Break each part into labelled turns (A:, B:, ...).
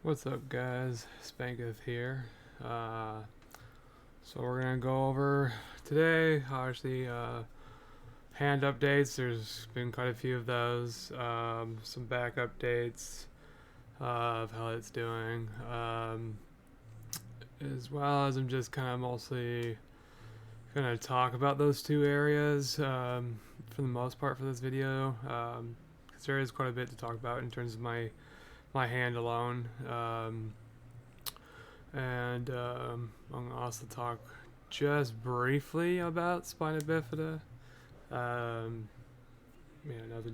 A: What's up, guys? Spanketh here. So we're gonna go over today, obviously, hand updates. There's been quite a few of those. Some back updates of how it's doing, as well as I'm just kind of mostly gonna talk about those two areas for the most part for this video. Because there is quite a bit to talk about in terms of my hand alone. I'm going to also talk just briefly about Spina Bifida. Nothing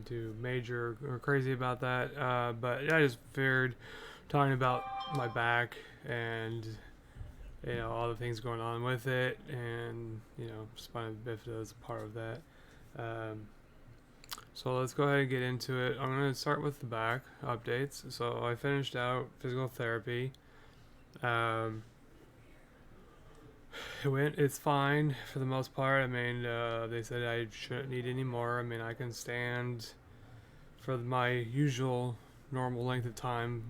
A: too major or crazy about that. But I just figured talking about my back and all the things going on with it, and Spina Bifida is a part of that. So let's go ahead and get into it. I'm going to start with the back updates. So I finished out physical therapy. It's fine for the most part. I mean, they said I shouldn't need any more. I mean, I can stand for my usual normal length of time.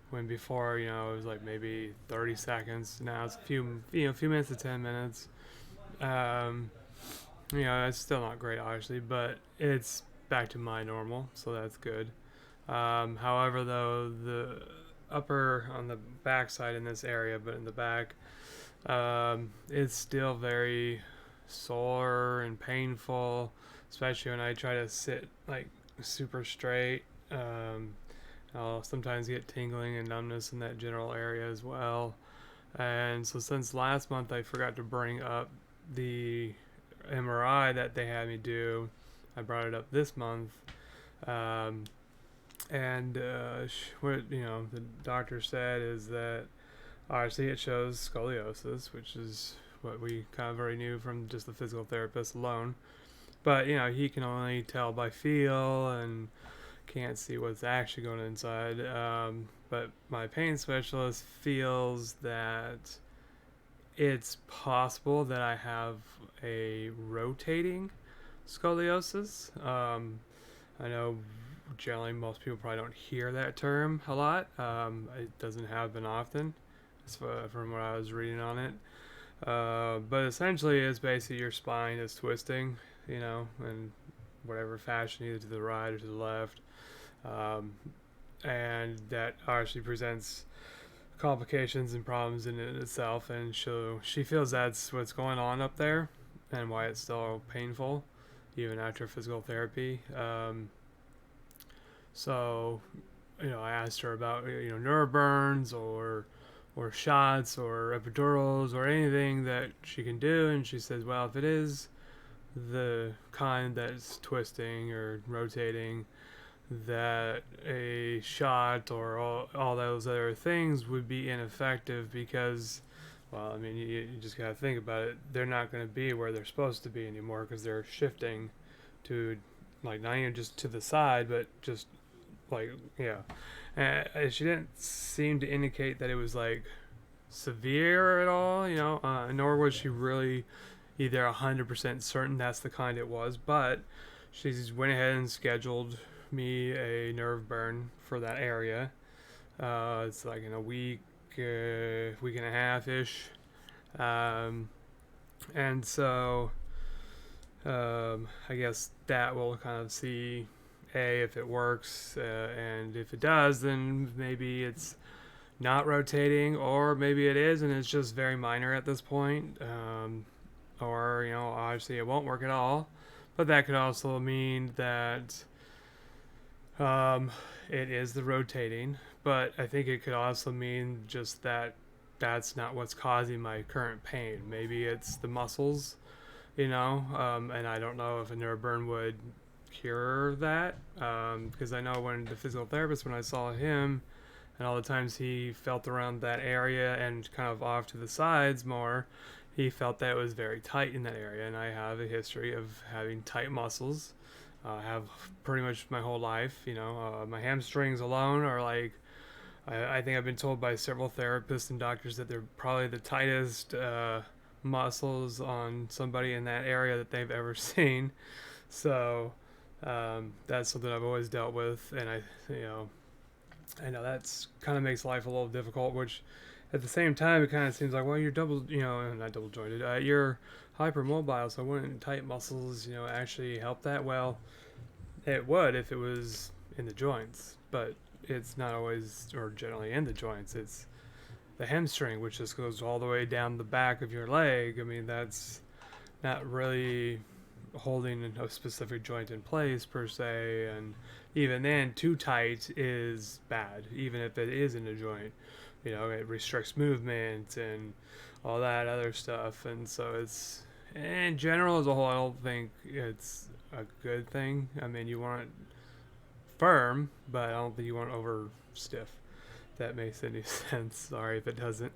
A: When before, it was like maybe 30 seconds. Now it's a few minutes to 10 minutes. It's still not great, obviously, but it's back to my normal, so that's good. However, though, the upper on the back side in this area, but in the back, it's still very sore and painful, especially when I try to sit like super straight. I'll sometimes get tingling and numbness in that general area as well. And so since last month, I forgot to bring up the MRI that they had me do. I brought it up this month. What the doctor said is that obviously it shows scoliosis, which is what we kind of already knew from just the physical therapist alone. But he can only tell by feel and can't see what's actually going inside. But my pain specialist feels that it's possible that I have a rotating scoliosis. I know generally most people probably don't hear that term a lot. It doesn't happen often, from what I was reading on it. But essentially, it's basically your spine is twisting, in whatever fashion, either to the right or to the left. And that actually presents complications and problems in it itself, and she feels that's what's going on up there and why it's still painful even after physical therapy. So I asked her about nerve burns or shots or epidurals or anything that she can do, and she says, well, if it is the kind that's twisting or rotating, that a shot or all those other things would be ineffective because, well, I mean, you just gotta think about it. They're not going to be where they're supposed to be anymore because they're shifting to, like, not even just to the side, but just like, yeah. And she didn't seem to indicate that it was like severe at all, nor was she really either 100% certain that's the kind it was, but she went ahead and scheduled me a nerve burn for that area. It's like in a week and a half ish. And so I guess that will kind of see if it works, and if it does, then maybe it's not rotating, or maybe it is and it's just very minor at this point. Or obviously it won't work at all, but that could also mean that it is the rotating, but I think it could also mean just that that's not what's causing my current pain. Maybe it's the muscles, and I don't know if a nerve burn would cure that, because I know when the physical therapist, when I saw him, and all the times he felt around that area and kind of off to the sides more, he felt that it was very tight in that area, and I have a history of having tight muscles. Have pretty much my whole life. My hamstrings alone are like, I think I've been told by several therapists and doctors that they're probably the tightest muscles on somebody in that area that they've ever seen. So that's something I've always dealt with, and I know that's kind of makes life a little difficult, which at the same time, it kind of seems like, well, you're double, not double jointed, you're hypermobile, so wouldn't tight muscles, actually help that? Well, it would if it was in the joints, but it's not always or generally in the joints. It's the hamstring, which just goes all the way down the back of your leg. I mean, that's not really holding a specific joint in place per se, and even then, too tight is bad, even if it is in a joint. It restricts movement and all that other stuff, and so it's in general as a whole. I don't think it's a good thing. I mean, you want it firm, but I don't think you want it over stiff. If that makes any sense. Sorry if it doesn't.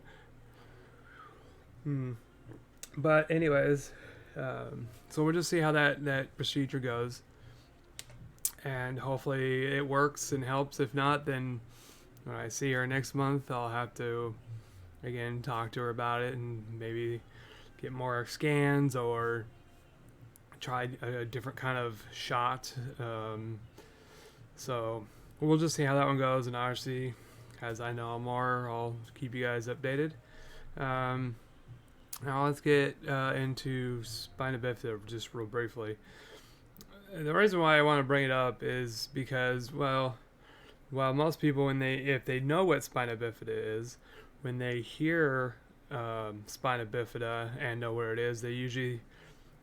A: But anyways, so we'll just see how that procedure goes, and hopefully it works and helps. If not, then when I see her next month, I'll have to again talk to her about it and maybe get more scans or try a different kind of shot. So we'll just see how that one goes, and obviously, as I know more, I'll keep you guys updated. Now let's get into Spina Bifida just real briefly. The reason why I want to bring it up is because, well, most people, if they know what Spina Bifida is, when they hear Spina Bifida and know where it is, they usually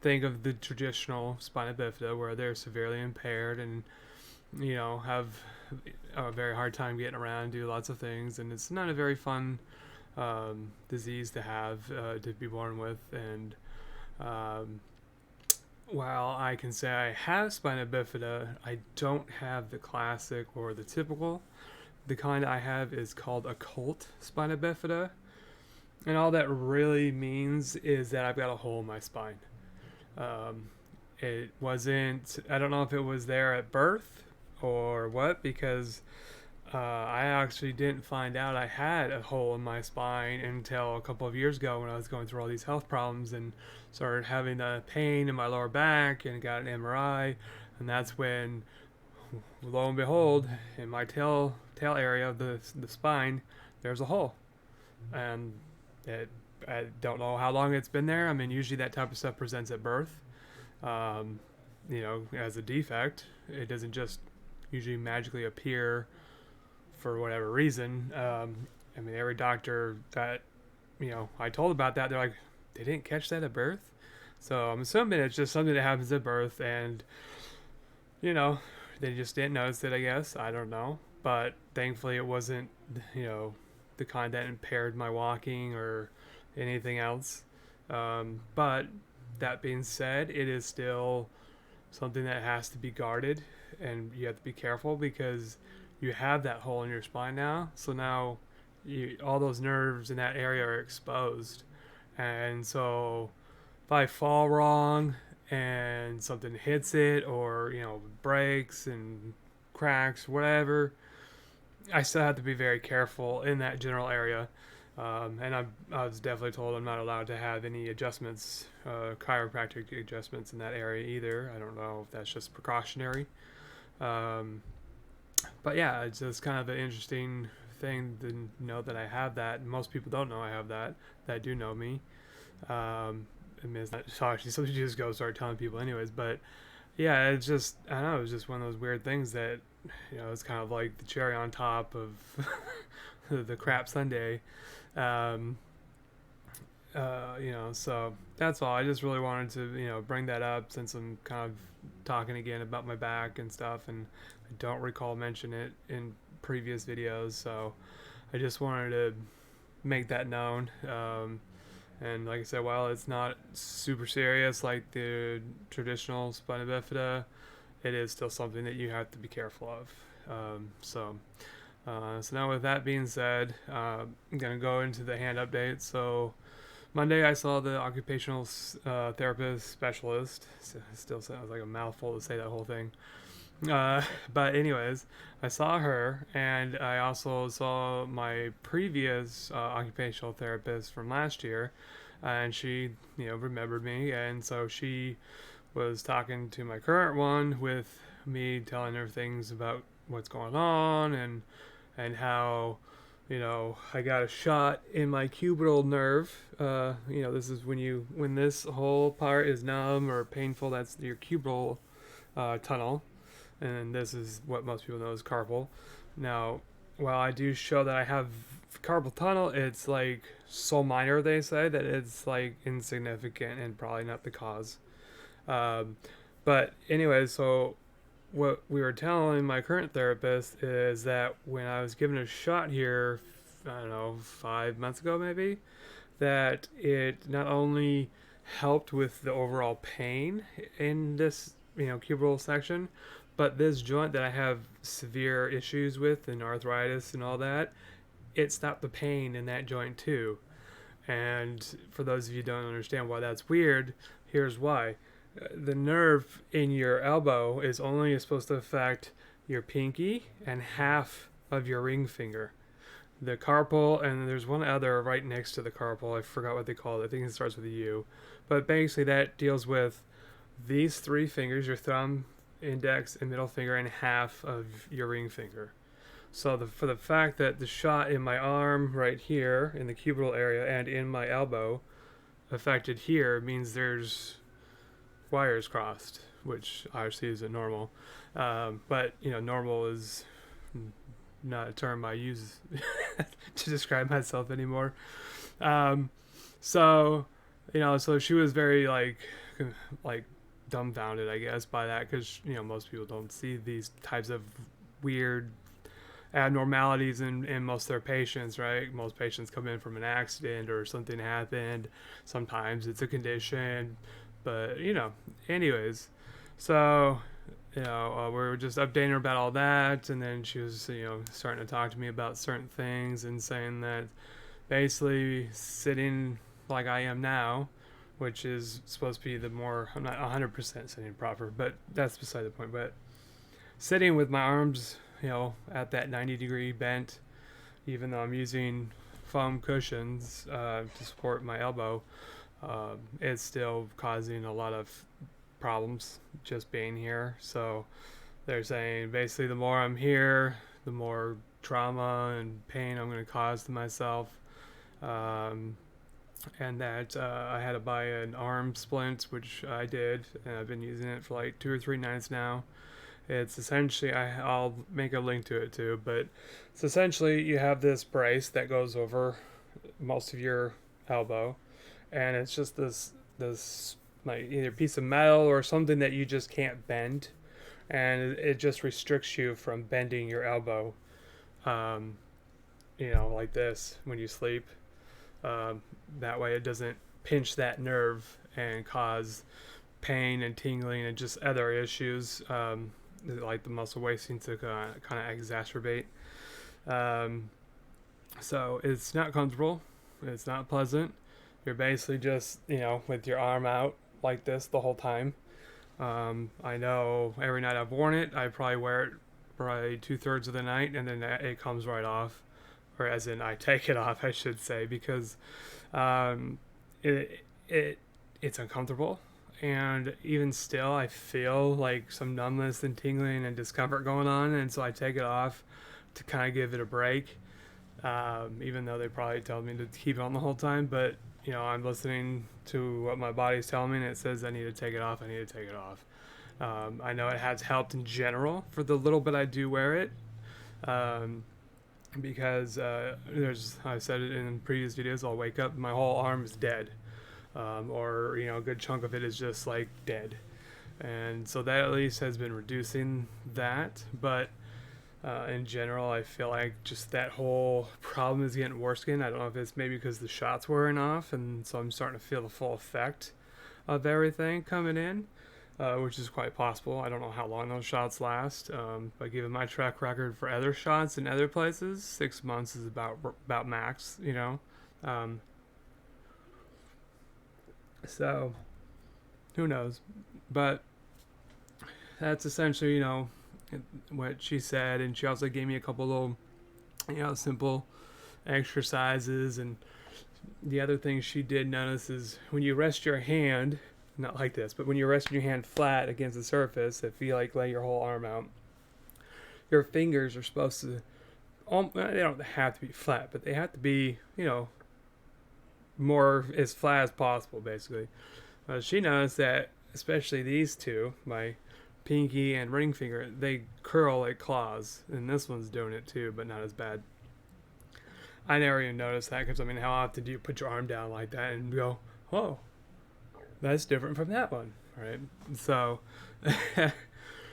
A: think of the traditional Spina Bifida where they're severely impaired and have a very hard time getting around, do lots of things, and it's not a very fun disease to have, to be born with. And while I can say I have Spina Bifida, I don't have the classic or the typical. The kind I have is called Occult Spina Bifida, and all that really means is that I've got a hole in my spine. It wasn't, I don't know if it was there at birth or what, because I actually didn't find out I had a hole in my spine until a couple of years ago when I was going through all these health problems and started having a pain in my lower back and got an MRI, and that's when, lo and behold, in my tail area of the spine, there's a hole, and I don't know how long it's been there. I mean, usually that type of stuff presents at birth, as a defect. It doesn't just usually magically appear for whatever reason. I mean, every doctor that I told about that, they're like, they didn't catch that at birth. So I'm assuming it's just something that happens at birth, and they just didn't notice it, I guess. I don't know, but thankfully it wasn't the kind that impaired my walking or anything else. But that being said, it is still something that has to be guarded, and you have to be careful because you have that hole in your spine now. So now all those nerves in that area are exposed. And so if I fall wrong and something hits it, or, breaks and cracks, whatever, I still have to be very careful in that general area. And I was definitely told I'm not allowed to have any adjustments, chiropractic adjustments in that area either. I don't know if that's just precautionary. But yeah, it's just kind of an interesting thing to know that I have that. Most people don't know I have that do know me. I mean, it's not actually something you just go start telling people anyways, but yeah, it's just, I don't know, it's just one of those weird things that, it's kind of like the cherry on top of the crap sundae. So that's all. I just really wanted to, bring that up since I'm kind of talking again about my back and stuff, and I don't recall mentioning it in previous videos, so I just wanted to make that known. And like I said, while it's not super serious like the traditional Spina Bifida, it is still something that you have to be careful of. So now with that being said, I'm going to go into the hand update. So Monday I saw the occupational therapist specialist. It still sounds like a mouthful to say that whole thing. But anyways, I saw her, and I also saw my previous occupational therapist from last year, and she, remembered me, and so she was talking to my current one with me, telling her things about what's going on and and how, I got a shot in my cubital nerve. This is when this whole part is numb or painful. That's your cubital tunnel, and this is what most people know as carpal. Now, while I do show that I have carpal tunnel, it's like so minor, they say, that it's like insignificant and probably not the cause. Um, but anyway, so what we were telling my current therapist is that when I was given a shot here, I don't know, 5 months ago maybe, that it not only helped with the overall pain in this, cubital section, but this joint that I have severe issues with and arthritis and all that, it stopped the pain in that joint too. And for those of you who don't understand why that's weird, here's why. The nerve in your elbow is only supposed to affect your pinky and half of your ring finger. The carpal, and there's one other right next to the carpal. I forgot what they call it. I think it starts with a U. But basically, that deals with these three fingers, your thumb, index, and middle finger, and half of your ring finger. So for the fact that the shot in my arm right here, in the cubital area, and in my elbow affected here means there's wires crossed, which obviously isn't normal. But, normal is not a term I use to describe myself anymore. So she was very like dumbfounded, I guess, by that, because most people don't see these types of weird abnormalities in most of their patients, right? Most patients come in from an accident or something happened. Sometimes it's a condition, but anyways, so we were just updating her about all that, and then she was starting to talk to me about certain things and saying that basically sitting like I am now, which is supposed to be the more, I'm not 100% sitting proper, but that's beside the point. But sitting with my arms at that 90-degree bent, even though I'm using foam cushions to support my elbow, it's still causing a lot of problems just being here. So they're saying basically the more I'm here, the more trauma and pain I'm going to cause to myself. And that I had to buy an arm splint, which I did, and I've been using it for like 2 or 3 nights now. It's essentially, I'll make a link to it too, but it's essentially you have this brace that goes over most of your elbow, and it's just this like either piece of metal or something that you just can't bend, and it just restricts you from bending your elbow, like this when you sleep. That way it doesn't pinch that nerve and cause pain and tingling and just other issues, like the muscle wasting to kind of exacerbate. So it's not comfortable. It's not pleasant. You're basically just, with your arm out like this the whole time. I know every night I've worn it, I probably wear it probably 2/3 of the night, and then it comes right off. Or as in, I take it off, I should say, because it's uncomfortable. And even still, I feel like some numbness and tingling and discomfort going on, and so I take it off to kind of give it a break. Even though they probably tell me to keep it on the whole time, but I'm listening to what my body's telling me, and it says I need to take it off. I need to take it off. I know it has helped in general for the little bit I do wear it, because I've said it in previous videos. I'll wake up, and my whole arm is dead. Or a good chunk of it is just like dead, and so that at least has been reducing that. But in general, I feel like just that whole problem is getting worse again. I don't know if it's maybe because the shot's wearing off, and so I'm starting to feel the full effect of everything coming in, which is quite possible. I don't know how long those shots last, but given my track record for other shots in other places, 6 months is about max. So, who knows? But that's essentially, what she said. And she also gave me a couple little, simple exercises. And the other thing she did notice is when you rest your hand, not like this, but when you're resting your hand flat against the surface, if you lay your whole arm out, your fingers are supposed to they don't have to be flat, but they have to be, more as flat as possible, basically. She noticed that, especially these two, my pinky and ring finger, they curl like claws, and this one's doing it too, but not as bad. I never even noticed that because, I mean, how often do you put your arm down like that and go, oh, that's different from that one, right? So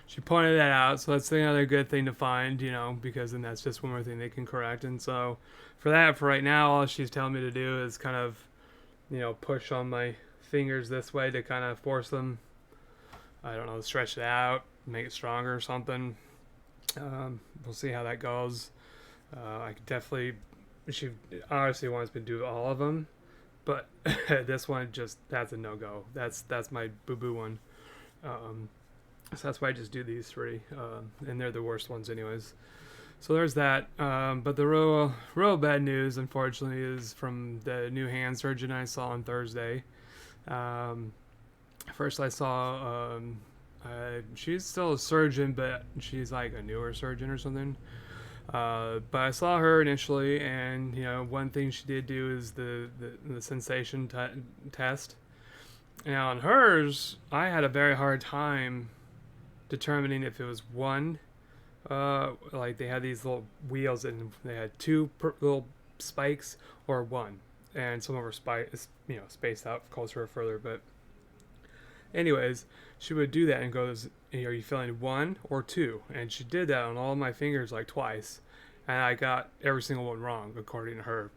A: she pointed that out. So that's another good thing to find, because then that's just one more thing they can correct. And so for right now, all she's telling me to do is kind of, push on my fingers this way to kind of force them, I don't know, stretch it out, make it stronger or something. We'll see how that goes. I could definitely, she honestly wants me to do all of them, but this one that's a no-go. That's my boo-boo one. So that's why I just do these three, and they're the worst ones anyways. So there's that. But the real bad news, unfortunately, is from the new hand surgeon I saw on Thursday. First I saw, she's still a surgeon, but she's like a newer surgeon or something. But I saw her initially, and one thing she did do is the sensation test. Now on hers, I had a very hard time determining if it was one. Like they had these little wheels, and they had two little spikes or one, and some of them were spaced out closer or further. But anyways, she would do that and goes, "Are you feeling one or two?" And she did that on all my fingers like twice, and I got every single one wrong according to her.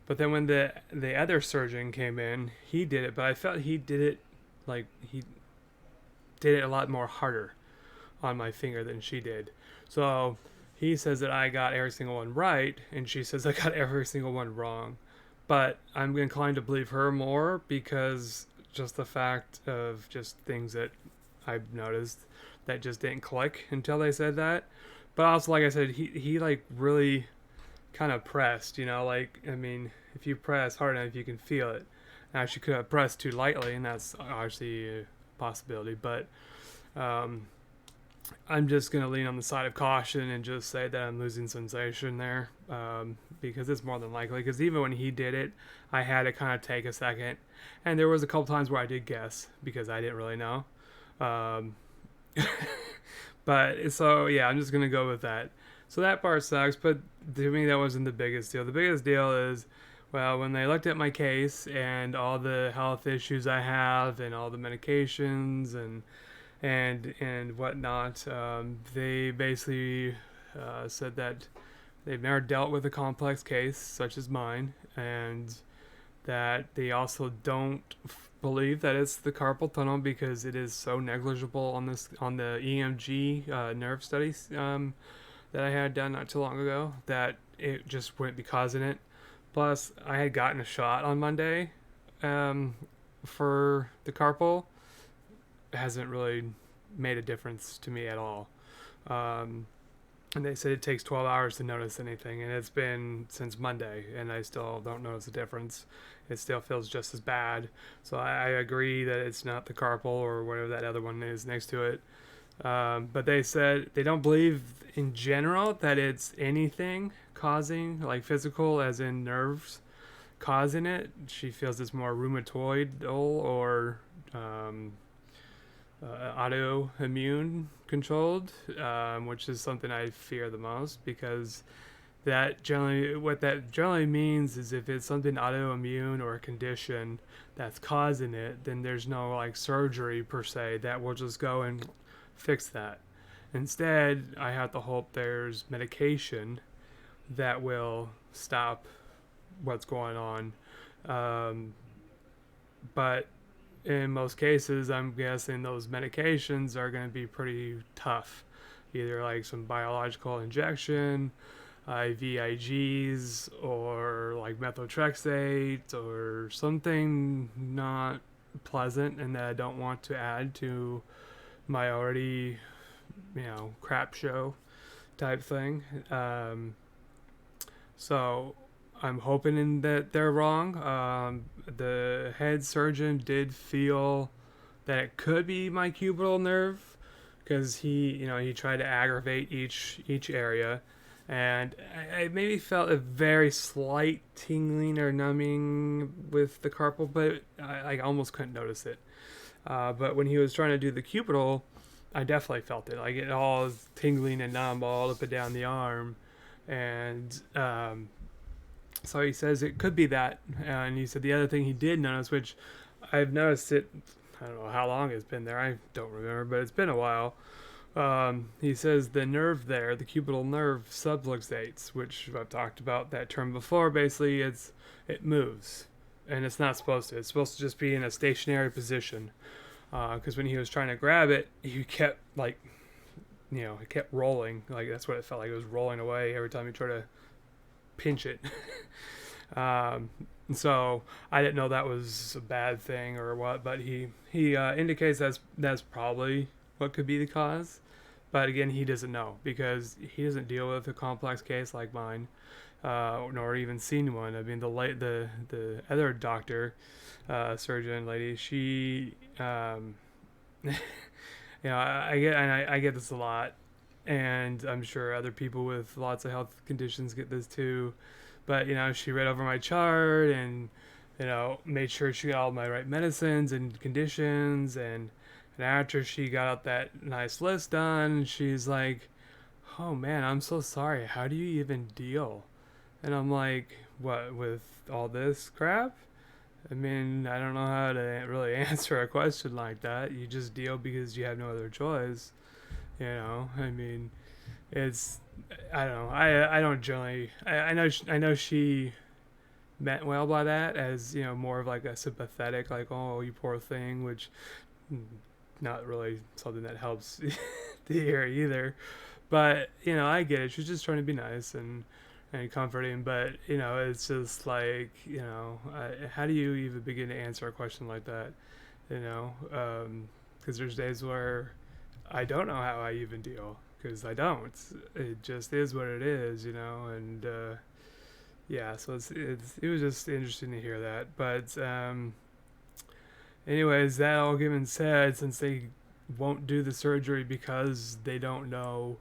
A: But then when the other surgeon came in, he did it, but I felt he did it a lot more harder on my finger than she did. So he says that I got every single one right, and she says I got every single one wrong. But I'm inclined to believe her more because just the fact of just things that I've noticed that just didn't click until they said that. But also, like I said, he like really kind of pressed, like, I mean, if you press hard enough, you can feel it. Now, she could have pressed too lightly, and that's obviously a possibility, but I'm just going to lean on the side of caution and just say that I'm losing sensation there, because it's more than likely, because even when he did it, I had to kind of take a second, and there was a couple times where I did guess, because I didn't really know. But, so, yeah, I'm just going to go with that. So that part sucks, but to me that wasn't the biggest deal. The biggest deal is, well, when they looked at my case and all the health issues I have and all the medications and whatnot, they basically said that they've never dealt with a complex case such as mine, and that they also don't believe that it's the carpal tunnel because it is so negligible on the EMG nerve studies that I had done not too long ago that it just wouldn't be causing it. Plus, I had gotten a shot on Monday for the carpal. It hasn't really made a difference to me at all. And they said it takes 12 hours to notice anything, and it's been since Monday, and I still don't notice a difference. It still feels just as bad. So I agree that it's not the carpal or whatever that other one is next to it. But they said they don't believe in general that it's anything causing, like physical as in nerves causing it. She feels it's more rheumatoidal or autoimmune controlled, which is something I fear the most, because what that generally means is if it's something autoimmune or a condition that's causing it, then there's no like surgery per se that will just go and fix that. Instead, I have to hope there's medication that will stop what's going on. But in most cases, I'm guessing those medications are going to be pretty tough. Either like some biological injection, IVIGs, or like methotrexate, or something not pleasant and that I don't want to add to my already, crap show type thing. So I'm hoping that they're wrong. The head surgeon did feel that it could be my cubital nerve because he tried to aggravate each area, and I maybe felt a very slight tingling or numbing with the carpal, but I almost couldn't notice it. But when he was trying to do the cubital, I definitely felt it. Like it all was tingling and numb all up and down the arm. And so he says it could be that. And he said the other thing he did notice, which I've noticed it, I don't know how long it's been there. I don't remember, but it's been a while. He says the nerve there, the cubital nerve, subluxates, which I've talked about that term before. Basically, it moves, and it's not supposed to. It's supposed to just be in a stationary position. Because when he was trying to grab it, he kept it kept rolling. Like that's what it felt like. It was rolling away every time he tried to pinch it. So I didn't know that was a bad thing or what, but he indicates that's probably what could be the cause. But again, he doesn't know because he doesn't deal with a complex case like mine, nor even seen one. I mean, the other doctor, surgeon lady, she, I get this a lot, and I'm sure other people with lots of health conditions get this too. But she read over my chart and made sure she got all my right medicines and conditions, and after she got out that nice list done, she's like, "Oh man, I'm so sorry. How do you even deal?" And I'm like, "What, with all this crap?" I mean, I don't know how to really answer a question like that. You just deal because you have no other choice. I mean, it's, I don't know. I don't generally, I know she meant well by that as, more of like a sympathetic, like, "Oh, you poor thing," which not really something that helps to hear either. But, I get it. She's just trying to be nice and comforting. But, it's just like, how do you even begin to answer a question like that? Because there's days where I don't know how I even deal because I don't. It just is what it is, and yeah, so it was just interesting to hear that. But anyways, that all given said, since they won't do the surgery because they don't know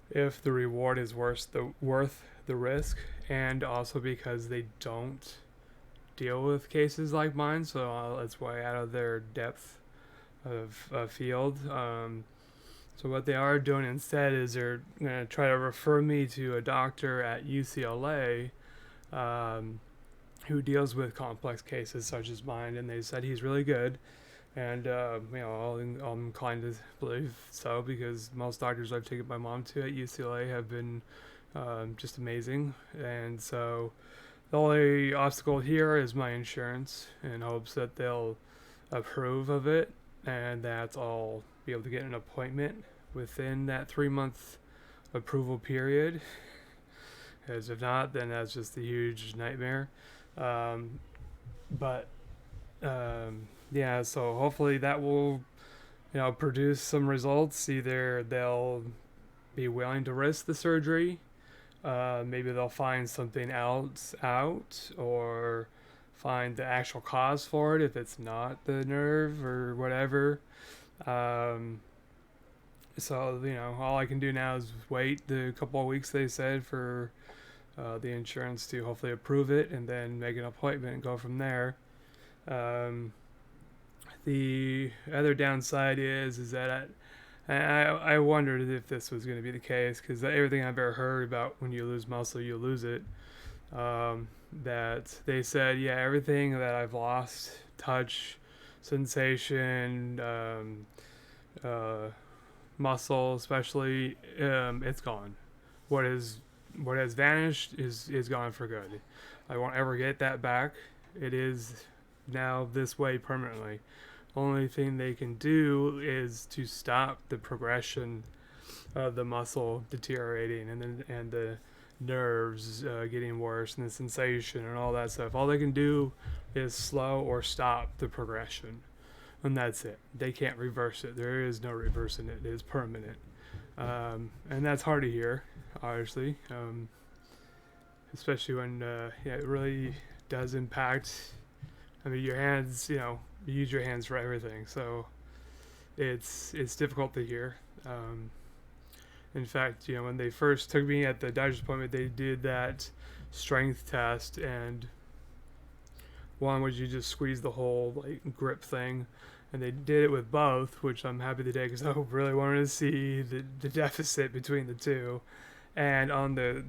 A: if the reward is worth the risk, and also because they don't deal with cases like mine, so it's way out of their depth of field. So what they are doing instead is they're going to try to refer me to a doctor at UCLA who deals with complex cases such as mine, and they said he's really good. And I'm inclined to believe so because most doctors I've taken my mom to at UCLA have been just amazing. And so the only obstacle here is my insurance, in hopes that they'll approve of it, and that I'll be able to get an appointment within that 3-month approval period. Because if not, then that's just a huge nightmare. But yeah, so hopefully that will produce some results. Either they'll be willing to risk the surgery, maybe they'll find something else out, or find the actual cause for it if it's not the nerve or whatever. So all I can do now is wait the couple of weeks they said for the insurance to hopefully approve it, and then make an appointment and go from there. The other downside is that I wondered if this was going to be the case, because everything I've ever heard about when you lose muscle, you lose it. That they said, yeah, everything that I've lost, touch, sensation, muscle especially, it's gone. What has vanished is gone for good. I won't ever get that back. It is now this way permanently. Only thing they can do is to stop the progression of the muscle deteriorating, and the nerves getting worse, and the sensation and all that stuff. All they can do is slow or stop the progression, and that's it. They can't reverse it. There is no reversing it. It is permanent, and that's hard to hear, obviously, especially when it really does impact. I mean, your hands, you use your hands for everything, so it's difficult to hear. In fact, when they first took me at the doctor's appointment, they did that strength test, and one was you just squeeze the whole like grip thing, and they did it with both, which I'm happy they did because I really wanted to see the deficit between the two. And on the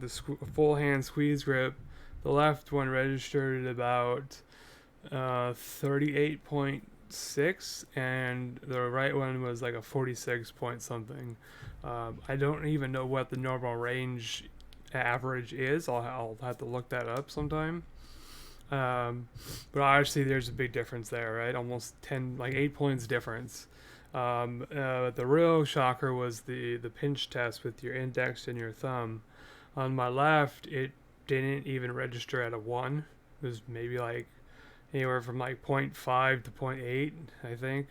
A: full hand squeeze grip, the left one registered at about 38.6, and the right one was like a 46 point something. I don't even know what the normal range average is. I'll have to look that up sometime. But obviously, there's a big difference there, right? Almost 10, like 8 points difference. The real shocker was the pinch test with your index and your thumb. On my left, it didn't even register at a 1. It was maybe like anywhere from like zero point 0.5 to zero point 0.8, I think.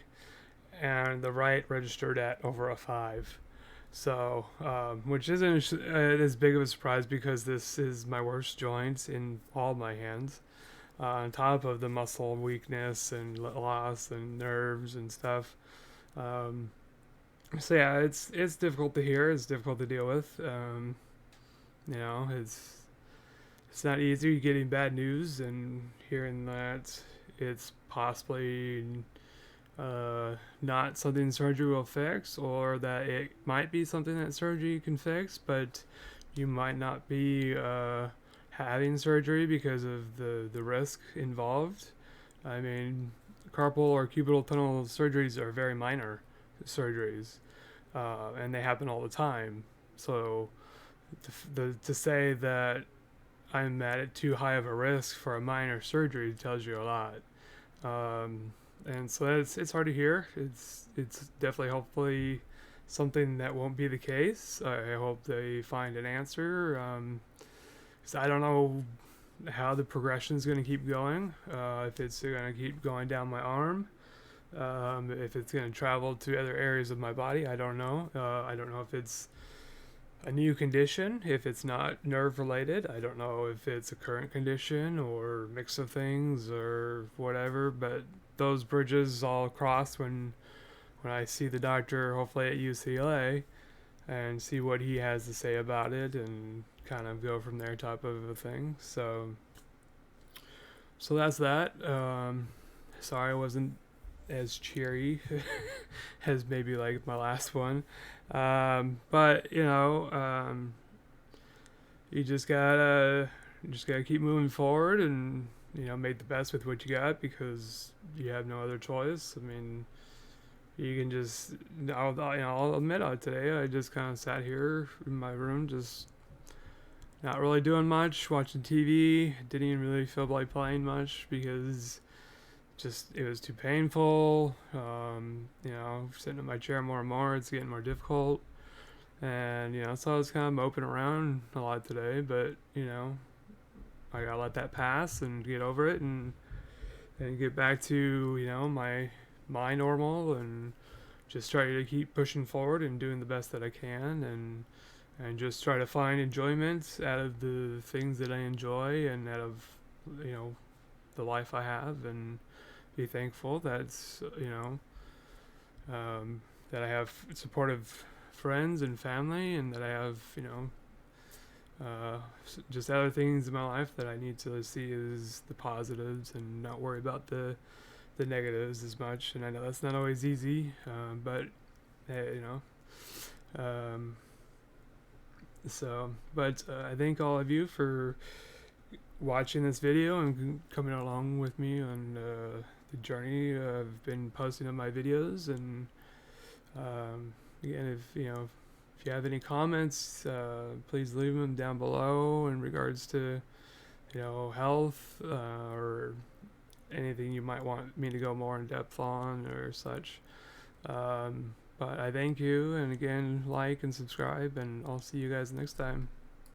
A: And the right registered at over a 5. So, which isn't as big of a surprise because this is my worst joint in all my hands. On top of the muscle weakness and loss and nerves and stuff. So yeah, it's difficult to hear. It's difficult to deal with. It's not easy. You're getting bad news and hearing that it's possibly not something surgery will fix, or that it might be something that surgery can fix, but you might not be having surgery because of the risk involved. I mean, carpal or cubital tunnel surgeries are very minor surgeries, and they happen all the time. So to say that I'm at too high of a risk for a minor surgery tells you a lot. And so it's hard to hear. It's definitely, hopefully, something that won't be the case. I hope they find an answer. Because I don't know how the progression is going to keep going. If it's going to keep going down my arm, if it's going to travel to other areas of my body, I don't know. I don't know if it's a new condition, if it's not nerve related. I don't know if it's a current condition or mix of things or whatever. But those bridges all cross when I see the doctor, hopefully at UCLA, and see what he has to say about it, and kind of go from there type of a thing. So that's that. Sorry I wasn't as cheery as maybe like my last one. But you just gotta keep moving forward, and make the best with what you got, because you have no other choice. I mean, you can just I'll admit it, today I just kind of sat here in my room, just not really doing much, watching TV. Didn't even really feel like playing much because it was too painful. Sitting in my chair more and more, it's getting more difficult. And so I was kind of moping around a lot today, but I gotta let that pass and get over it, and get back to my normal, and just try to keep pushing forward and doing the best that I can, and just try to find enjoyment out of the things that I enjoy, and out of the life I have, and be thankful that's that I have supportive friends and family, and that I have just other things in my life that I need to see as the positives, and not worry about the negatives as much. And I know that's not always easy, but hey, but I thank all of you for watching this video and coming along with me on the journey. I've been posting on my videos, and again, if you have any comments, please leave them down below in regards to health, or anything you might want me to go more in depth on or such. But I thank you, and again, like and subscribe, and I'll see you guys next time.